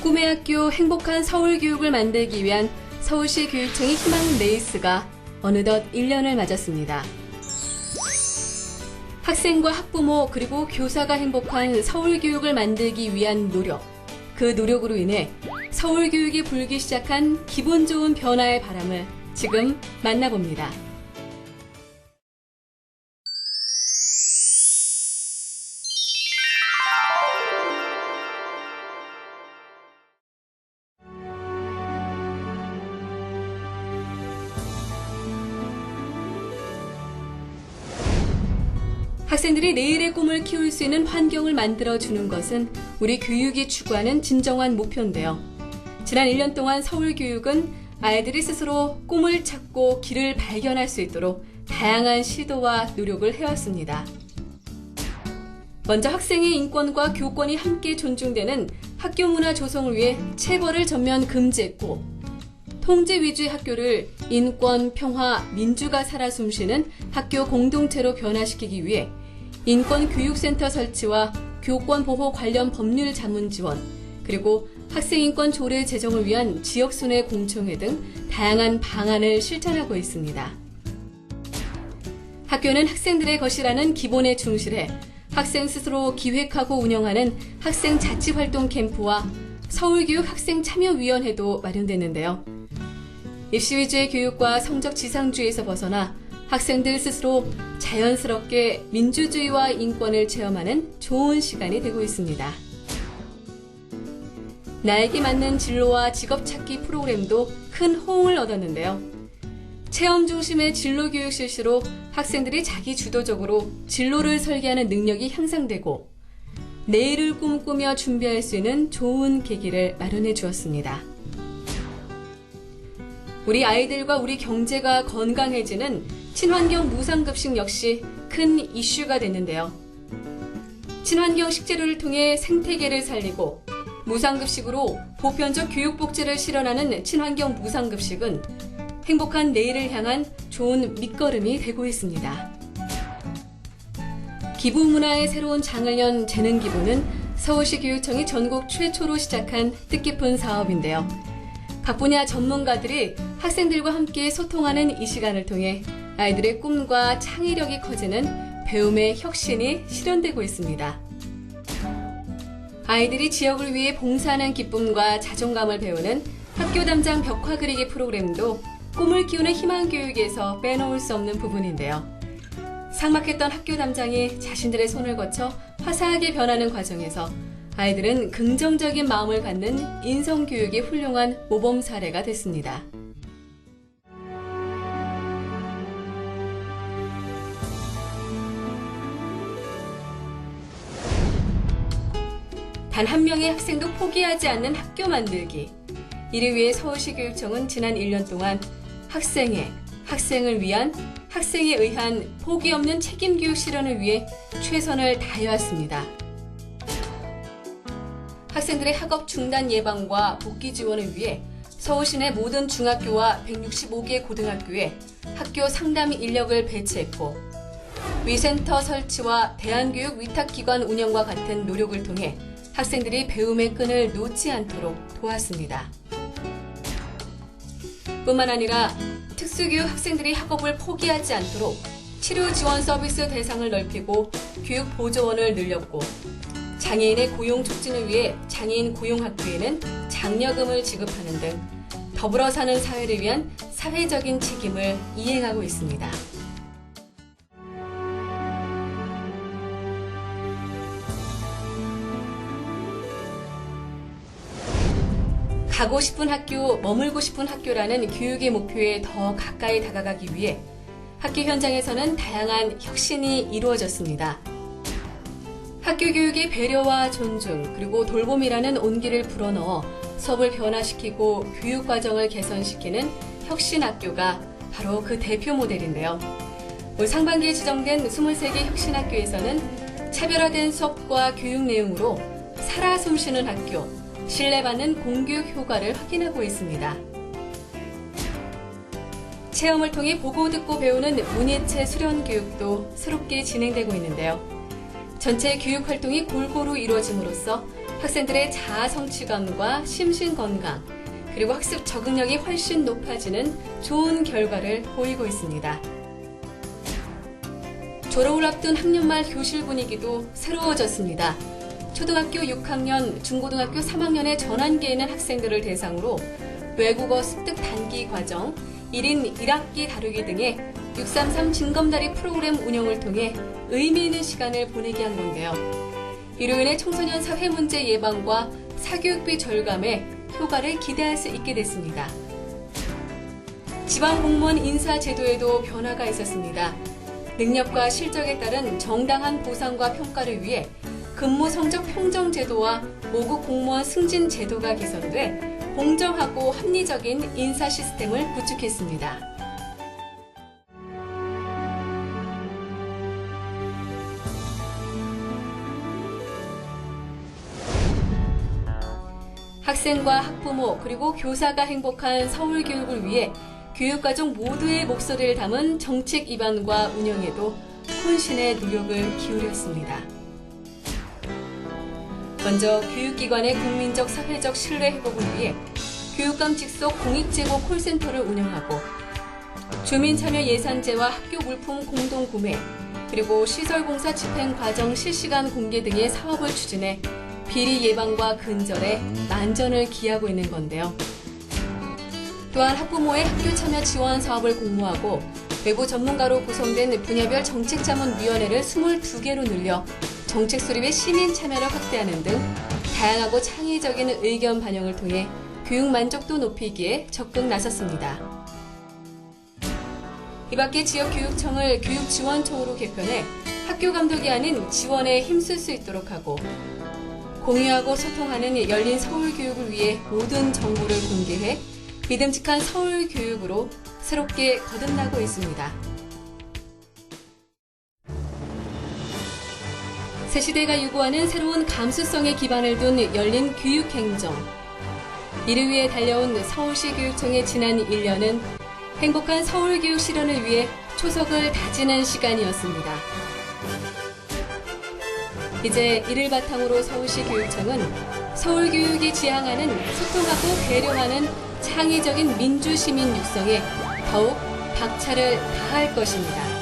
꿈의 학교 행복한 서울 교육을 만들기 위한 서울시 교육청의 희망 레이스가 어느덧 1년을 맞았습니다. 학생과 학부모 그리고 교사가 행복한 서울 교육을 만들기 위한 노력, 그 노력으로 인해 서울 교육이 불기 시작한 기분 좋은 변화의 바람을 지금 만나봅니다. 학생들이 내일의 꿈을 키울 수 있는 환경을 만들어주는 것은 우리 교육이 추구하는 진정한 목표인데요. 지난 1년 동안 서울교육은 아이들이 스스로 꿈을 찾고 길을 발견할 수 있도록 다양한 시도와 노력을 해왔습니다. 먼저 학생의 인권과 교권이 함께 존중되는 학교 문화 조성을 위해 체벌을 전면 금지했고, 통제 위주의 학교를 인권, 평화, 민주가 살아 숨쉬는 학교 공동체로 변화시키기 위해 인권교육센터 설치와 교권보호 관련 법률 자문 지원, 그리고 학생인권 조례 제정을 위한 지역순회 공청회 등 다양한 방안을 실천하고 있습니다. 학교는 학생들의 것이라는 기본에 충실해 학생 스스로 기획하고 운영하는 학생 자치활동 캠프와 서울교육 학생참여위원회도 마련됐는데요. 입시 위주의 교육과 성적 지상주의에서 벗어나 학생들 스스로 자연스럽게 민주주의와 인권을 체험하는 좋은 시간이 되고 있습니다. 나에게 맞는 진로와 직업 찾기 프로그램도 큰 호응을 얻었는데요. 체험 중심의 진로 교육 실시로 학생들이 자기 주도적으로 진로를 설계하는 능력이 향상되고 내일을 꿈꾸며 준비할 수 있는 좋은 계기를 마련해 주었습니다. 우리 아이들과 우리 경제가 건강해지는 친환경 무상급식 역시 큰 이슈가 됐는데요. 친환경 식재료를 통해 생태계를 살리고 무상급식으로 보편적 교육복지를 실현하는 친환경 무상급식은 행복한 내일을 향한 좋은 밑거름이 되고 있습니다. 기부문화의 새로운 장을 연 재능기부는 서울시 교육청이 전국 최초로 시작한 뜻깊은 사업인데요. 각 분야 전문가들이 학생들과 함께 소통하는 이 시간을 통해 아이들의 꿈과 창의력이 커지는 배움의 혁신이 실현되고 있습니다. 아이들이 지역을 위해 봉사하는 기쁨과 자존감을 배우는 학교 담장 벽화 그리기 프로그램도 꿈을 키우는 희망교육에서 빼놓을 수 없는 부분인데요. 삭막했던 학교 담장이 자신들의 손을 거쳐 화사하게 변하는 과정에서 아이들은 긍정적인 마음을 갖는 인성교육이 훌륭한 모범 사례가 됐습니다. 단 한 명의 학생도 포기하지 않는 학교 만들기. 이를 위해 서울시 교육청은 지난 1년 동안 학생을 위한 학생에 의한 포기 없는 책임교육 실현을 위해 최선을 다해왔습니다. 학생들의 학업 중단 예방과 복귀 지원을 위해 서울시 내 모든 중학교와 165개 고등학교에 학교 상담 인력을 배치했고, 위센터 설치와 대안교육 위탁기관 운영과 같은 노력을 통해 학생들이 배움의 끈을 놓지 않도록 도왔습니다. 뿐만 아니라 특수교육 학생들이 학업을 포기하지 않도록 치료 지원 서비스 대상을 넓히고 교육 보조원을 늘렸고, 장애인의 고용 촉진을 위해 장애인 고용학교에는 장려금을 지급하는 등 더불어 사는 사회를 위한 사회적인 책임을 이행하고 있습니다. 가고 싶은 학교, 머물고 싶은 학교라는 교육의 목표에 더 가까이 다가가기 위해 학교 현장에서는 다양한 혁신이 이루어졌습니다. 학교 교육의 배려와 존중, 그리고 돌봄이라는 온기를 불어넣어 수업을 변화시키고 교육 과정을 개선시키는 혁신학교가 바로 그 대표 모델인데요. 올 상반기에 지정된 23개 혁신학교에서는 차별화된 수업과 교육 내용으로 살아 숨쉬는 학교, 신뢰받는 공교육 효과를 확인하고 있습니다. 체험을 통해 보고 듣고 배우는 문예체 수련 교육도 새롭게 진행되고 있는데요. 전체 교육 활동이 골고루 이루어짐으로써 학생들의 자아 성취감과 심신 건강, 그리고 학습 적응력이 훨씬 높아지는 좋은 결과를 보이고 있습니다. 졸업을 앞둔 학년 말 교실 분위기도 새로워졌습니다. 초등학교 6학년, 중고등학교 3학년의 전환기에 있는 학생들을 대상으로 외국어 습득 단기 과정, 1인 1학기 다루기 등의 633 징검다리 프로그램 운영을 통해 의미 있는 시간을 보내게 한 건데요. 이로 인해 청소년 사회 문제 예방과 사교육비 절감에 효과를 기대할 수 있게 됐습니다. 지방 공무원 인사 제도에도 변화가 있었습니다. 능력과 실적에 따른 정당한 보상과 평가를 위해 근무 성적 평정 제도와 5급 공무원 승진 제도가 개선돼 공정하고 합리적인 인사 시스템을 구축했습니다. 학생과 학부모 그리고 교사가 행복한 서울 교육을 위해 교육가족 모두의 목소리를 담은 정책 입안과 운영에도 혼신의 노력을 기울였습니다. 먼저 교육기관의 국민적 사회적 신뢰 회복을 위해 교육감 직속 공익제보 콜센터를 운영하고 주민참여 예산제와 학교 물품 공동구매 그리고 시설공사 집행과정 실시간 공개 등의 사업을 추진해 비리 예방과 근절에 만전을 기하고 있는 건데요. 또한 학부모의 학교 참여 지원 사업을 공모하고 외부 전문가로 구성된 분야별 정책자문위원회를 22개로 늘려 정책 수립의 시민 참여를 확대하는 등 다양하고 창의적인 의견 반영을 통해 교육 만족도 높이기에 적극 나섰습니다. 이 밖에 지역교육청을 교육지원청으로 개편해 학교 감독이 아닌 지원에 힘쓸 수 있도록 하고 공유하고 소통하는 열린 서울교육을 위해 모든 정보를 공개해 믿음직한 서울교육으로 새롭게 거듭나고 있습니다. 새 시대가 요구하는 새로운 감수성에 기반을 둔 열린 교육행정. 이를 위해 달려온 서울시 교육청의 지난 1년은 행복한 서울교육 실현을 위해 초석을 다지는 시간이었습니다. 이제 이를 바탕으로 서울시 교육청은 서울교육이 지향하는 소통하고 배려하는 창의적인 민주시민 육성에 더욱 박차를 가할 것입니다.